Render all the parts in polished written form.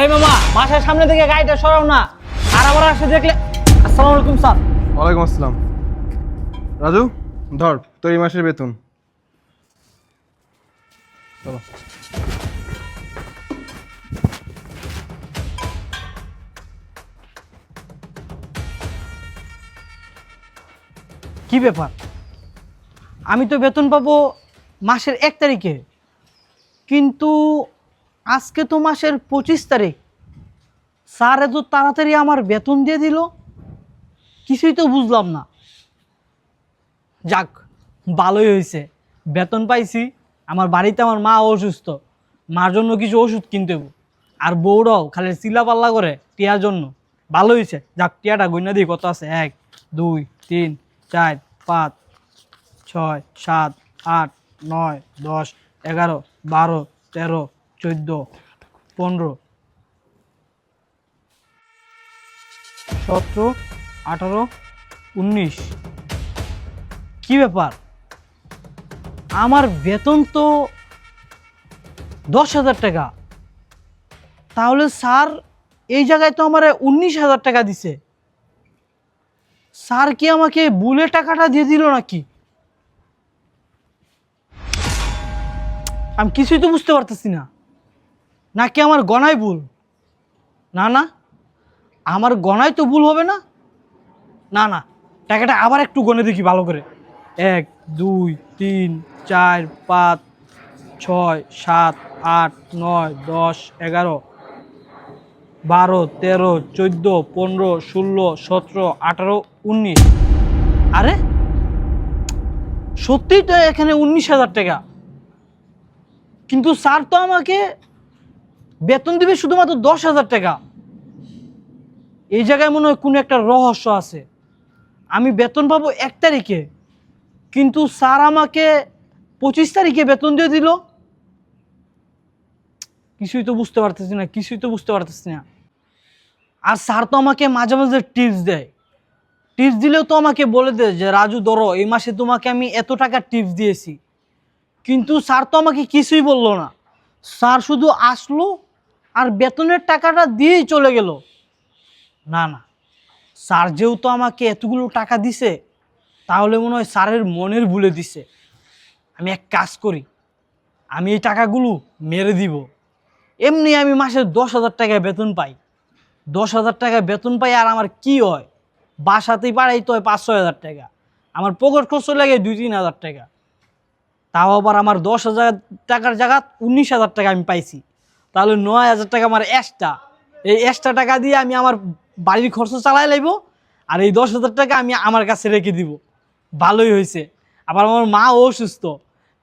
এই মামা, বাসার সামনে থেকে গাড়িটা সরাও না। আর আবার আসে দেখলে। আসসালামু আলাইকুম স্যার। ওয়ালাইকুম আসসালাম। রাজু, ধর তোর এই মাসের বেতন। চলো। কি ব্যাপার? আমি তো বেতন পাবো মাসের 1 তারিখে, কিন্তু আজকে তো মাসের 25 তারিখ। স্যার এত তাড়াতাড়ি আমার বেতন দিয়ে দিল, কিছুই তো বুঝলাম না। যাক, ভালোই হয়েছে, বেতন পাইছি। আমার বাড়িতে আমার মা অসুস্থ, মার জন্য কিছু ওষুধ কিনতে হবে। আর বউরাও খালি চিল্লা পাল্লা করে টিয়ার জন্য। ভালো হয়েছে, যাক টিয়াটা গইনা দিই কত আছে। 1 2 3 4 5 6 7 8 9 10 11 12 13 14 15 17 18 19। কি ব্যাপার? আমার বেতন তো 10,000 টাকা, তাহলে স্যার এই জায়গায় তো আমার 19,000 টাকা দিছে। স্যার কি আমাকে বুলে টাকাটা দিয়ে দিল নাকি? আমি কিছুই তো বুঝতে পারতেছি না। নাকি আমার গণায় ভুল? না না, আমার গণায় তো ভুল হবে না। না না, টাকাটা আবার একটু গণে দেখি ভালো করে। 1 2 3 4 5 6 7 8 9 10 11 12 13 14 15 16 17 18 19। আরে সত্যিই তো এখানে 19,000 টাকা, কিন্তু স্যার তো আমাকে বেতন দিবে শুধুমাত্র 10,000 টাকা। এই জায়গায় মনে হয় কোনো একটা রহস্য আছে। আমি বেতন পাবো 1 তারিখে, কিন্তু স্যার আমাকে 25 তারিখে বেতন দিয়ে দিল। কিছুই তো বুঝতে পারতেছি না, কিছুই তো বুঝতে পারতেছি না। আর স্যার তো আমাকে মাঝে মাঝে টিপস দেয়। টিপস দিলেও তো আমাকে বলে দেয় যে রাজু ধরো, এই মাসে তোমাকে আমি এত টাকা টিপস দিয়েছি। কিন্তু স্যার তো আমাকে কিছুই বললো না। স্যার শুধু আসলো আর বেতনের টাকাটা দিয়েই চলে গেল। না না, স্যার যেহেতু আমাকে এতগুলো টাকা দিছে, তাহলে মনে হয় স্যারের মনের ভুলে দিছে। আমি এক কাজ করি, আমি এই টাকাগুলো মেরে দিব। এমনি আমি মাসে 10,000 টাকা বেতন পাই। 10,000 টাকা বেতন পাই, আর আমার কি হয়? বাসাতেই পাড়াই তো হয় 5-6 হাজার টাকা। আমার পকেট খরচ লাগে 2-3 হাজার টাকা। তাও আবার আমার 10,000 টাকার জায়গা 19,000 টাকা আমি পাইছি। তাহলে 9,000 টাকা আমার এক্সট্রা। এই এক্সট্রা টাকা দিয়ে আমি আমার বাড়ির খরচ চালাই লাইব, আর এই 10,000 টাকা আমি আমার কাছে রেখে দিব। ভালোই হয়েছে। আবার আমার মা অসুস্থ,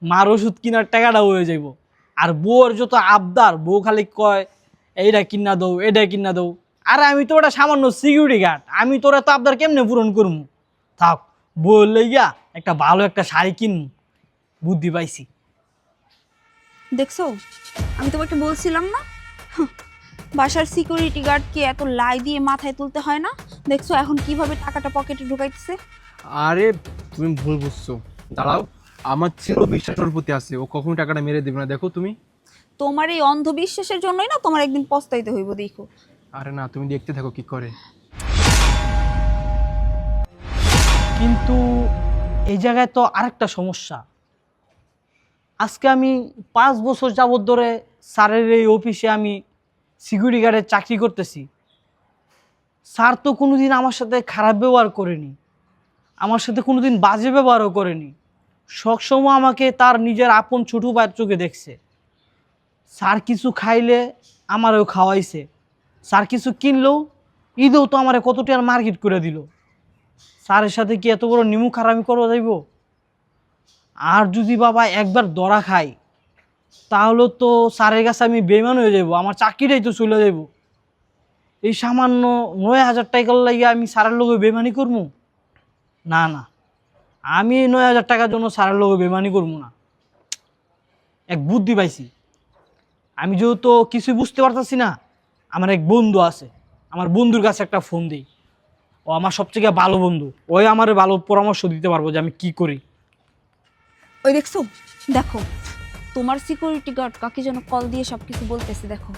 মার ওষুধ কেনার টাকাটাও হয়ে যাইব। আর বউর যত আবদার, বউ খালি কয় এইটা কিনা দৌ, এটা কিনা দৌ। আরে আমি তো ওটা সামান্য সিকিউরিটি গার্ড, আমি তোরা তো আবদার কেমনে পূরণ করবো? থাক, বউর লইয়া একটা ভালো একটা শাড়ি কিনবো, বুদ্ধি পাইছি। দেখছো, আমি তোমাকে বলছিলাম না, বাসার সিকিউরিটি গার্ডকে এত লাই দিয়ে মাথায় তুলতে হয় না। দেখছো এখন কিভাবে টাকাটা পকেটে ঢুকাইতেছে। আরে তুমি ভুল বুঝছো, দাঁড়াও। আমার ছেলেও বিশ্বাস ওর প্রতি আছে, ও কখনো টাকাটা মেরে দেবে না। দেখো তুমি। তোমার এই অন্ধবিশ্বাসের জন্যই না তোমার একদিন পস্তাইতে হইব, দেখো। আরে না, তুমি দেখতে থাকো কি করে। কিন্তু এই জায়গায় তো আরেকটা সমস্যা। আজকে আমি 5 বছর যাবত ধরে স্যারের এই অফিসে আমি সিকিউরিটি গার্ডের চাকরি করতেছি। স্যার তো কোনোদিন আমার সাথে খারাপ ব্যবহার করেনি, আমার সাথে কোনোদিন বাজে ব্যবহারও করেনি। সবসময় আমাকে তার নিজের আপন ছোটো ভাইয়ের চোখে দেখছে। স্যার কিছু খাইলে আমারও খাওয়াইছে, স্যার কিছু কিনলেও ঈদেও তো আমার কত টাকার মার্কেট করে দিল। স্যারের সাথে কি এত বড় নিমু খারামি করবো যাইব? আর যদি বাবা একবার ধরা খাই, তাহলে তো স্যারের কাছে আমি বেইমান হয়ে যাব, আমার চাকরিটাই তো চলে যাব। এই সামান্য 9,000 টাকার লাগিয়ে আমি স্যারের লোকে বেমানি করবো? না না, আমি এই 9,000 টাকার জন্য স্যারের লোকে বেমানি করবো না। এক বুদ্ধি পাইছি। আমি যেহেতু কিছুই বুঝতে পারতেছি না, আমার এক বন্ধু আছে, আমার বন্ধুর কাছে একটা ফোন দিই। ও আমার সবথেকে ভালো বন্ধু, ওই আমার ভালো পরামর্শ দিতে পারবো যে আমি কি করি। ওই দেখছো, দেখো তোমার সিকিউরিটি গার্ড কাকে যেন কল দিয়ে সব কিছু বলতেছে, দেখো।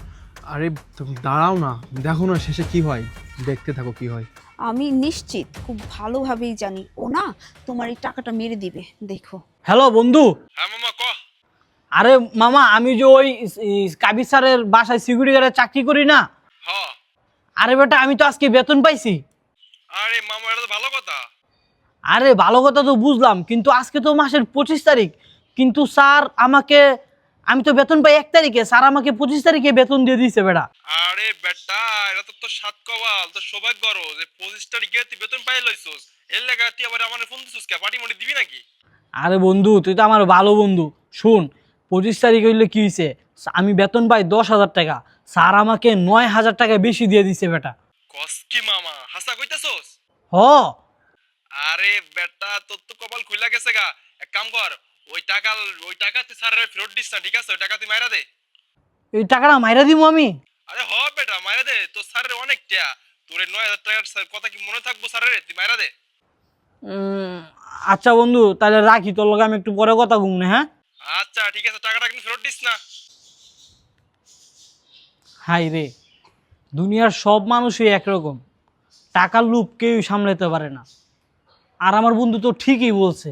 আরে তুমি দাঁড়াও না, দেখো না শেষে কি হয়, দেখতে থাকো কি হয়। আমি নিশ্চিত খুব ভালোভাবেই জানি ও না তোমার এই টাকাটা মেরে দিবে, দেখো। হ্যালো বন্ধু। হ্যাঁ মামা ক। আরে মামা, আমি যে ওই কাবির স্যারের বাসায় সিকিউরিটি গার্ডে চাকরি করি না। হ। আরে বেটা, আমি তো আজকে বেতন পাইছি। আরে মামা এটা তো ভালো কথা। আরে ভালো কথা তো বুঝলাম, কিন্তু আজকে তো মাসের 25 তারিখ। কিন্তু স্যার আমাকে, আমি তো বেতন পাই 1 তারিখে, স্যার আমাকে 25 তারিখে বেতন দিয়ে দিয়েছে বেটা। আরে বেটা এটা তো তোর সাত কবাল, তোর সৌভাগ্য যে 25 তারিখে তুই বেতন পাই লইছস। এর লাগা তুই আবার আমার ফোন দিছিস কে? পার্টি মুটি দিবি নাকি? আরে বন্ধু, তুই তো আমার ভালো বন্ধু। শুন, 25 তারিখ হইলে কি হয়েছে, আমি বেতন পাই 10,000 টাকা, স্যার আমাকে 9,000 টাকা বেশি দিয়ে দিছে বেটা। কস কি মামা হাসা কইতাছস? হ। আরে বেটা তোর তো কপাল খুইলা গেছে গা। এক কাম কর, ওই টাকা তুই স্যারের ফেরত দিস না, ঠিক আছে? ওই টাকা তুই মাইরা দে। এই টাকাটা মাইরা দিব আমি? আরে হ বেটা মাইরা দে, তোর স্যারের অনেক টিয়া। তোর এই 9,000 টাকার কথা কি মনে থাকবো স্যারের? তুই মাইরা দে। আচ্ছা বন্ধু, তাহলে রাখি, তোর লগে আমি একটু পরে কথা ঘুমনে। হ্যাঁ আচ্ছা ঠিক আছে, টাকাটা কিন্তু ফেরত দিস না। হাই রে, দুনিয়ার সব মানুষই একরকম, টাকার লোভ কেউ সামলাতে পারে না। আর আমার বন্ধু তো ঠিকই বলছে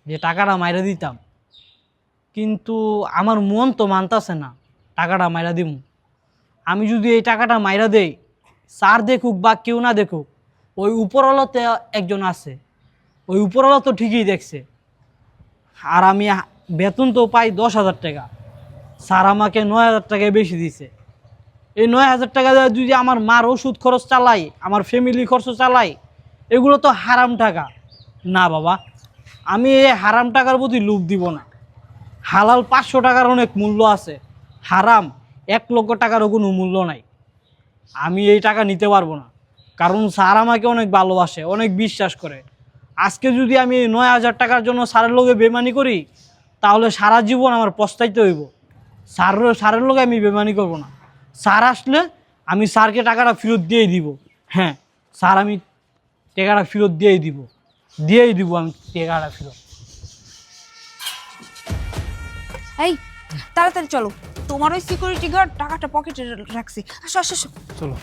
যে টাকাটা মাইরা দিতাম, কিন্তু আমার মন তো মানতাছে না টাকাটা মাইরা দিব। আমি যদি এই টাকাটা মাইরা দেই, স্যার দেখুক বা কেউ না দেখুক, ওই উপরওয়ালাতে একজন আছে, ওই উপরওয়ালা তো ঠিকই দেখছে। আর আমি বেতন তো পাই 10,000 টাকা, স্যার আমাকে 9,000 টাকা বেশি দিছে। এই 9,000 টাকা দিয়ে যদি আমার মার ওষুধ খরচ চালাই, আমার ফ্যামিলি খরচ চালাই, এগুলো তো হারাম টাকা। না বাবা, আমি এই হারাম টাকার প্রতি লোভ দিব না। হালাল 500 টাকার অনেক মূল্য আছে, হারাম 1 লক্ষ টাকারও কোনো মূল্য নাই। আমি এই টাকা নিতে পারবো না, কারণ স্যার আমাকে অনেক ভালোবাসে, অনেক বিশ্বাস করে। আজকে যদি আমি এই 9,000 টাকার জন্য স্যারের লগে বেমানি করি, তাহলে সারা জীবন আমার পস্তাইতে হইব। স্যারের লগে আমি বেমানি করব না। স্যার আসলে আমি স্যারকে টাকাটা ফেরত দিয়েই দিব। হ্যাঁ স্যার, আমি টাকাটা ফেরত দিয়েই দিব আমি টাকাটা ফেরত। এই তাড়াতাড়ি চলো, তোমার ওই সিকিউরিটি গার্ড টাকাটা পকেটে রাখছি। আসো আসো আসো। চলো।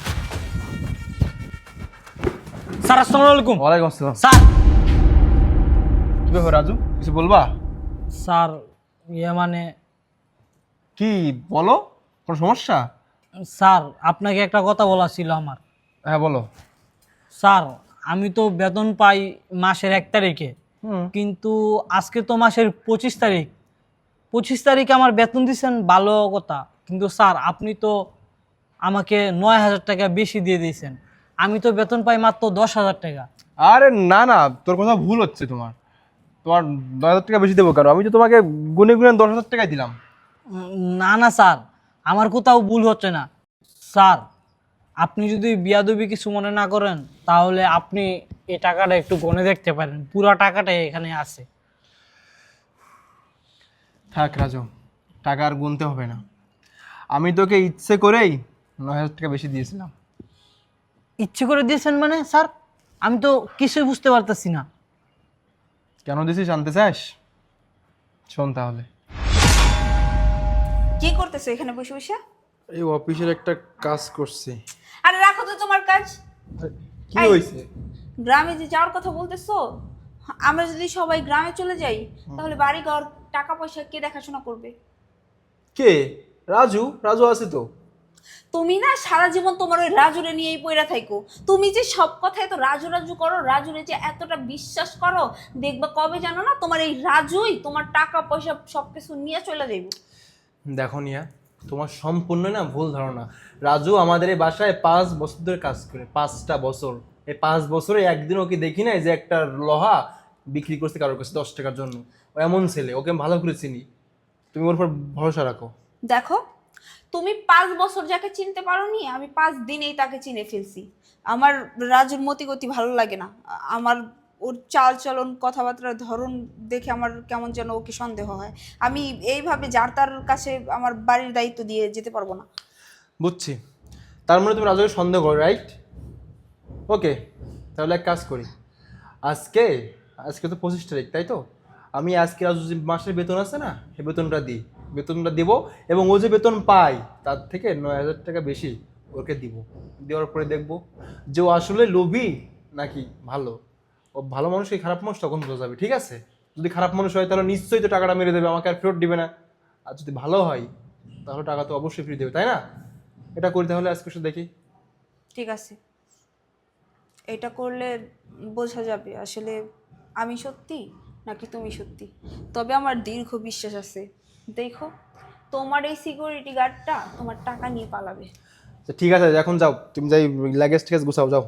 স্যার আসসালামু আলাইকুম। ওয়ালাইকুম আসসালাম। স্যার, কি ব্যাপার রাজু, কিছু বলবা? স্যার মানে কি বলো, কোনো সমস্যা? স্যার, আপনাকে একটা কথা বলা ছিল আমার। হ্যাঁ বলো। স্যার, আমি তো বেতন পাই মাসের 1 তারিখে, কিন্তু আজকে তো মাসের 25 তারিখ। 25 তারিখে আমার বেতন দিচ্ছেন ভালো কথা, কিন্তু স্যার আপনি তো আমাকে 9,000 টাকা বেশি দিয়ে দিয়েছেন। আমি তো বেতন পাই মাত্র 10,000 টাকা। আরে না না, তোর কথা ভুল হচ্ছে। তোমার 9,000 টাকা বেশি দেবো কেন? আমি তো তোমাকে গুনে গুনে 10,000 টাকাই দিলাম। না না স্যার, আমার কোথাও ভুল হচ্ছে না। স্যার, আপনি যদি বিয়াদবি কিছু মনে না করেন, তাহলে আপনি এই টাকাটা একটু গণে দেখতে পারেন, পুরো টাকাটা এখানে আছে। থাক রাজু, টাকা আর গুনতে হবে না। আমি তোকে ইচ্ছে করেই 9,000 টাকা বেশি দিয়েছিলাম। ইচ্ছে করে দিয়েছেন মানে? স্যার, আমি তো কিছুই বুঝতে পারতেছি না। কেন দিয়েছিস জানতে চাস? শোন তাহলে। কি করতেছো এখানে বসে বসে? এই অফিসের একটা কাজ করছি। আরে রাখো তো তোমার কাজ। কি এই, হয়েছে? গ্রামে যে যাওয়ার কথা বলতেছো, আমরা যদি সবাই গ্রামে চলে যাই, তাহলে বাড়ি ঘর টাকা পয়সা কে দেখাশোনা করবে? কে? রাজু। রাজু আছে তো। তুমি না সারা জীবন তোমার ওই রাজুরে নিয়েই পইরা থাইকো। তুমি যে সব কথায় তো রাজু রাজু করো, রাজুরে যে এতটা বিশ্বাস করো, দেখবা কবে জানো না তোমার এই রাজুই তোমার টাকা পয়সা সবকিছু নিয়ে চলে যাইব। দেখো নিয়া, তোমার সম্পূর্ণ না ভুল ধারণা। রাজু আমাদের এই বাসায় 5 বছর ধরে কাজ করে, 5টা বছর। এই 5 বছরে একদিন ওকে দেখি নাই যে একটা লোহা বিক্রি করছে কারোর কাছে 10 টাকার জন্য। ও এমন ছেলে, ওকে আমি ভালো করে চিনি। তুমি ওর উপর ভরসা রাখো। দেখো, তুমি 5 বছর যাকে চিনতে পারোনি, আমি 5 দিনেই তাকে চিনে ফেলছি। আমার রাজুর মতিগতি ভালো লাগে না। আমার ওর চাল চলন কথাবার্তার ধরন দেখে আমার কেমন যেন ওকে সন্দেহ হয়। আমি এইভাবে যার তার কাছে আমার বাড়ির দায়িত্ব দিয়ে যেতে পারবো না। বুঝছি, তার মানে তুমি রাজুকে সন্দেহ করো, রাইট? ওকে, তাহলে এক কাজ করি। আজকে আজকে তো 25 তারিখ, তাই তো? আমি আজকে রাজু যে মাসের বেতন আছে না, সেই বেতনটা দিই। বেতনটা দিব, এবং ও যে বেতন পায় তার থেকে 9,000 টাকা বেশি ওকে দিব। দেওয়ার পরে দেখবো যে ও আসলে লোভী নাকি ভালো। ও ভালো মানুষ কি খারাপ মানুষ তখন বোঝা যাবে, ঠিক আছে? যদি খারাপ মানুষ হয় তাহলে নিশ্চয়ই তো টাকাটা মেরে দেবে, আমাকে আর ফেরত দিবে না। আর যদি ভালো হয় তাহলে টাকা তো অবশ্যই ফিরে দেবে, তাই না? এটা করি তাহলে আজকে শুধু দেখি। ঠিক আছে, এটা করলে বোঝা যাবে আসলে আমি সত্যি নাকি তুমি সত্যি। তবে আমার দীর্ঘ বিশ্বাস আছে, দেখো তোমার এই সিকিউরিটি গার্ডটা তোমার টাকা নিয়ে পালাবে। আচ্ছা ঠিক আছে, এখন যাও, তুমি যাই লাগেজ টেগেজ গুছাও, যাও।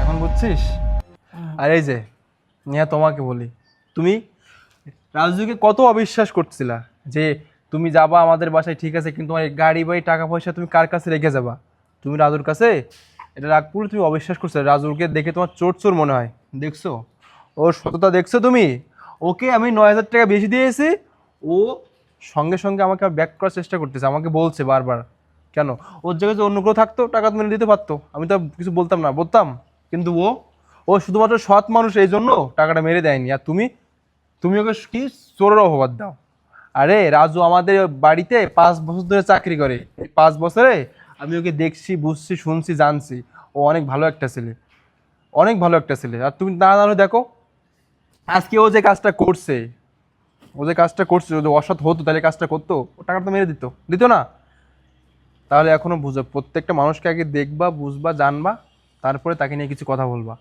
এখন বুঝছিস? আর এই যে নিয়া, তোমাকে বলি, তুমি রাজুকে কত অবিশ্বাস করছিলা যে তুমি যাবা আমাদের বাসায়, ঠিক আছে, কিন্তু তোমার এই গাড়ি বাড়ি টাকা পয়সা তুমি কার কাছে রেখে যাবা? তুমি রাজুর কাছে এটা রাগ করলে তুমি অবিশ্বাস করছো। রাজুকে দেখে তোমার চোর চোর মনে হয়, দেখছো ওর সততা, দেখছো তুমি? ওকে আমি 9,000 টাকা বেশি দিয়েছি, ও সঙ্গে সঙ্গে আমাকে ব্যাক করার চেষ্টা করতেছে, আমাকে বলছে বারবার। কেন? ওর জায়গায় যে অন্য কেউ থাকতো টাকা তো মেরে দিতে পারতো, আমি তো কিছু বলতাম না, বলতাম। কিন্তু ও শুধুমাত্র সৎ মানুষ, এই জন্য টাকাটা মেরে দেয়নি। আর তুমি তুমি ওকে কি চোরের অপবাদ দাও? আরে রাজু আমাদের বাড়িতে 5 বছর ধরে চাকরি করে, এই 5 বছরে আমি ওকে দেখছি, বুঝছি, শুনছি, জানছি, ও অনেক ভালো একটা ছেলে, অনেক ভালো একটা ছেলে। আর তুমি না জানো, দেখো আজকে ও যে কাজটা করছে, যদি অসৎ হতো তাহলে কাজটা করতো, ও টাকাটা তো মেরে দিত, দিত না? তাহলে এখনো বুঝো, প্রত্যেকটা মানুষকে আগে দেখবা, বুঝবা, জানবা, তারপরে তাকে নিয়ে কিছু কথা বলবা।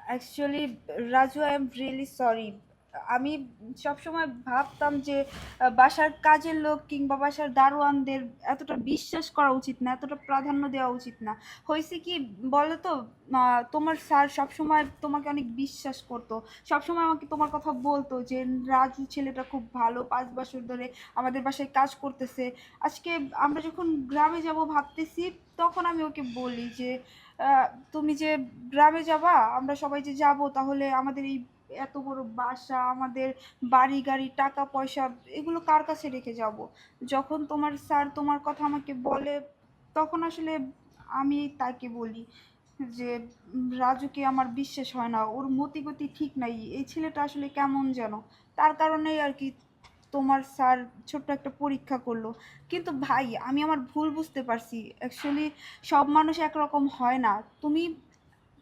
Actually Raju, I am really sorry. আমি সবসময় ভাবতাম যে বাসার কাজের লোক কিংবা বাসার দারোয়ানদের এতটা বিশ্বাস করা উচিত না, এতটা প্রাধান্য দেওয়া উচিত না। হয়েছে কি বলো তো, তোমার স্যার সবসময় তোমাকে অনেক বিশ্বাস করতো, সবসময় আমাকে তোমার কথা বলতো যে রাজু ছেলেটা খুব ভালো, 5 বছর ধরে আমাদের বাসায় কাজ করতেছে। আজকে আমরা যখন গ্রামে যাব ভাবতেছি, তখন আমি ওকে বলি যে তুমি যে গ্রামে যাবা, আমরা সবাই যে যাব, তাহলে আমাদের এই এত বড় বাসা, আমাদের বাড়ি গাড়ি, টাকা পয়সা, এগুলো কার কাছে রেখে যাব? যখন তোমার স্যার তোমার কথা আমাকে বলে, তখন আসলে আমি তাকে বলি যে রাজুকে আমার বিশ্বাস হয় না, ওর মতিগতি ঠিক নাই, এই ছেলেটা আসলে কেমন যেন। তার কারণেই আর কি তোমার স্যার ছোট্ট একটা পরীক্ষা করলো। কিন্তু ভাই, আমি আমার ভুল বুঝতে পারছি। অ্যাকচুয়ালি সব মানুষ একরকম হয় না। তুমি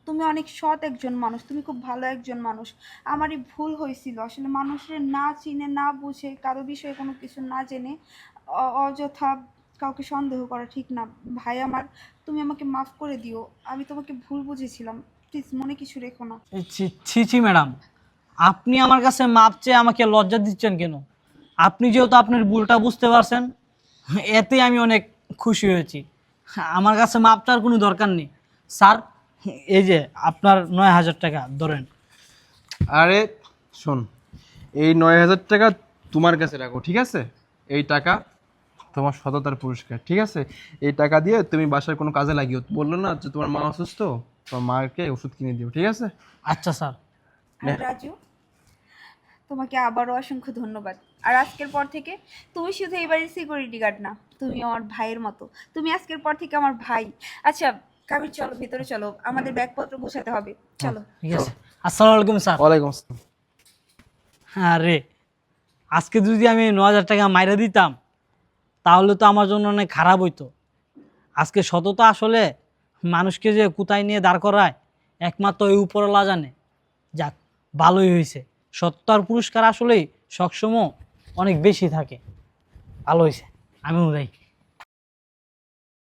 তুমি অনেক সৎ একজন মানুষ, তুমি খুব ভালো একজন মানুষ। আমারই ভুল হয়েছিল আসলে, মানুষের না চিনে, না বুঝে, কারো বিষয়ে কোনো কিছু না জেনে অযথা কাউকে সন্দেহ করা ঠিক না। ভাই আমার, তুমি আমাকে মাফ করে দিও, আমি তোমাকে ভুল বুঝেছিলাম, প্লিজ মনে কিছু রেখো না। ছি ছি ম্যাডাম, আপনি আমার কাছে মাপ চেয়ে আমাকে লজ্জা দিচ্ছেন কেন? আপনি যেহেতু আপনার ভুলটা বুঝতে পারছেন, এতে আমি অনেক খুশি হয়েছি। আমার কাছে মাপ চাওয়ার কোনো দরকার নেই। স্যার, এই যে আপনার 9,000 টাকা ধরেন। আরে শোন, এই 9,000 টাকা তোমার কাছে রাখো, ঠিক আছে? এই টাকা তোমার সততার পুরস্কার, ঠিক আছে? এই টাকা দিয়ে তুমি বাসায় কোনো কাজে লাগিও। বললো না যে তোমার মা অসুস্থ, তোমার মাকে ওষুধ কিনে দিও, ঠিক আছে? আচ্ছা স্যার। আর রাজু, তোমাকে আবারও অসংখ্য ধন্যবাদ। আর আজকের পর থেকে তুমি শুধু এই বাড়ির সিকিউরিটি গার্ড না, তুমি আমার ভাইয়ের মতো। তুমি আজকের পর থেকে আমার ভাই। আচ্ছা কাবির, চলো ভিতরে চলো, আমাদের ব্যাগপত্র গোছাতে হবে, চলো। ঠিক আছে। আসসালামু আলাইকুম স্যার। ওয়ালাইকুম আসসালাম। আরে, আজকে যদি আমি 9,000 টাকা মাইরা দিতাম, তাহলে তো আমার জন্য অনেক খারাপ হইতো। আজকে সততা আসলে মানুষকে যে কোথায় নিয়ে দাঁড় করায়, একমাত্র ওই উপরওয়ালা জানে। যাক, ভালোই হয়েছে। সততার পুরস্কার আসলেই সবসময় অনেক বেশি থাকে। ভালো হয়েছে, আমিও যাই।